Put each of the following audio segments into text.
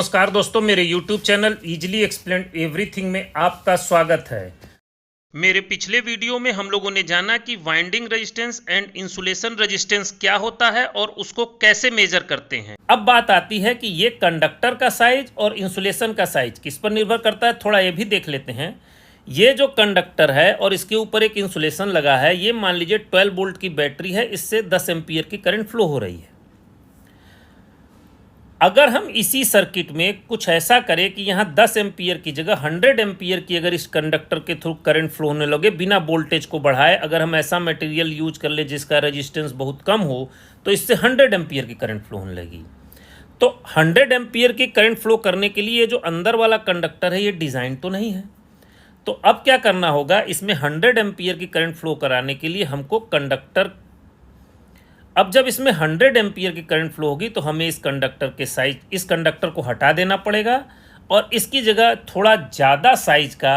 नमस्कार दोस्तों, मेरे YouTube channel easily explain everything में आपका स्वागत है। मेरे पिछले वीडियो में हम लोगों ने जाना कि winding resistance and insulation resistance क्या होता है और उसको कैसे मेजर करते हैं। अब बात आती है कि ये कंडक्टर का साइज और इंसुलेशन का साइज किस पर निर्भर करता है, थोड़ा ये भी देख लेते हैं। ये जो कंडक्टर है और इसके ऊपर एक इंसुलेशन लगा है, ये मान लीजिए 12 वोल्ट की बैटरी है, इससे 10 एम्पीयर की करंट फ्लो हो रही है। अगर हम इसी सर्किट में कुछ ऐसा करें कि यहाँ 10 एम्पीयर की जगह 100 एम्पीयर की अगर इस कंडक्टर के थ्रू करंट फ्लो होने लगे बिना वोल्टेज को बढ़ाए, अगर हम ऐसा मटेरियल यूज कर ले जिसका रेजिस्टेंस बहुत कम हो, तो इससे 100 एम्पीयर की करंट फ्लो होने लगी। तो 100 एम्पीयर की करंट फ्लो करने के लिए जो अंदर वाला कंडक्टर है ये डिज़ाइन तो नहीं है। तो अब क्या करना होगा, इसमें 100 एम्पीयर की करंट फ्लो कराने के लिए हमको कंडक्टर, अब जब इसमें 100 एम्पीयर की करंट फ्लो होगी तो हमें इस कंडक्टर के साइज, इस कंडक्टर को हटा देना पड़ेगा और इसकी जगह थोड़ा ज़्यादा साइज का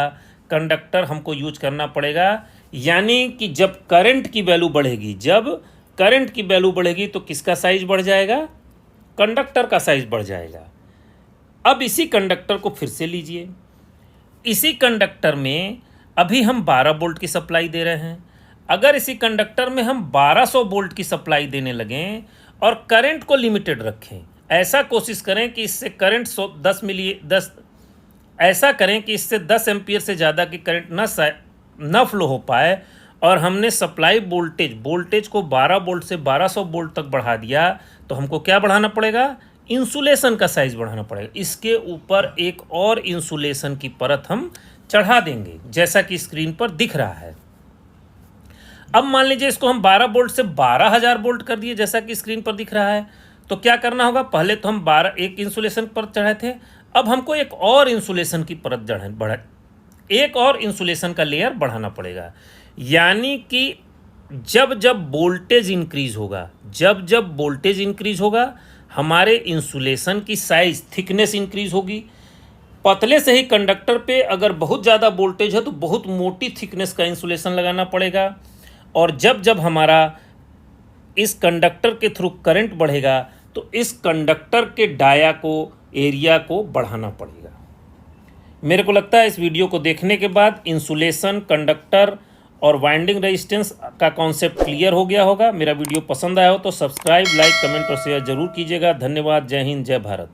कंडक्टर हमको यूज करना पड़ेगा। यानी कि जब करंट की वैल्यू बढ़ेगी, जब करंट की वैल्यू बढ़ेगी तो किसका साइज बढ़ जाएगा, कंडक्टर का साइज बढ़ जाएगा। अब इसी कंडक्टर को फिर से लीजिए, इसी कंडक्टर में अभी हम 12 वोल्ट की सप्लाई दे रहे हैं। अगर इसी कंडक्टर में हम 1200 वोल्ट की सप्लाई देने लगें और करंट को लिमिटेड रखें, ऐसा कोशिश करें कि इससे करंट 10 ऐसा करें कि इससे 10 एम्पीयर से ज़्यादा की करंट न फ्लो हो पाए, और हमने सप्लाई वोल्टेज को 12 वोल्ट से 1200 वोल्ट तक बढ़ा दिया, तो हमको क्या बढ़ाना पड़ेगा, इंसुलेशन का साइज बढ़ाना पड़ेगा। इसके ऊपर एक और इंसुलेशन की परत हम चढ़ा देंगे, जैसा कि स्क्रीन पर दिख रहा है। अब मान लीजिए इसको हम 12 वोल्ट से 12000 वोल्ट कर दिए, जैसा कि स्क्रीन पर दिख रहा है। तो क्या करना होगा, पहले तो हम 12 एक इंसुलेशन पर चढ़ाए थे, अब हमको एक और इंसुलेशन की परत एक और इंसुलेशन का लेयर बढ़ाना पड़ेगा। यानी कि जब जब वोल्टेज इंक्रीज होगा, जब वोल्टेज इंक्रीज होगा, हमारे इंसुलेशन की साइज, थिकनेस इंक्रीज होगी। पतले से ही कंडक्टर पे अगर बहुत ज़्यादा वोल्टेज है तो बहुत मोटी थिकनेस का इंसुलेशन लगाना पड़ेगा, और जब जब हमारा इस कंडक्टर के थ्रू करंट बढ़ेगा तो इस कंडक्टर के डाया को, एरिया को बढ़ाना पड़ेगा। मेरे को लगता है इस वीडियो को देखने के बाद इंसुलेशन, कंडक्टर और वाइंडिंग रेजिस्टेंस का कॉन्सेप्ट क्लियर हो गया होगा। मेरा वीडियो पसंद आया हो तो सब्सक्राइब, लाइक, कमेंट और शेयर जरूर कीजिएगा। धन्यवाद। जय हिंद, जय भारत।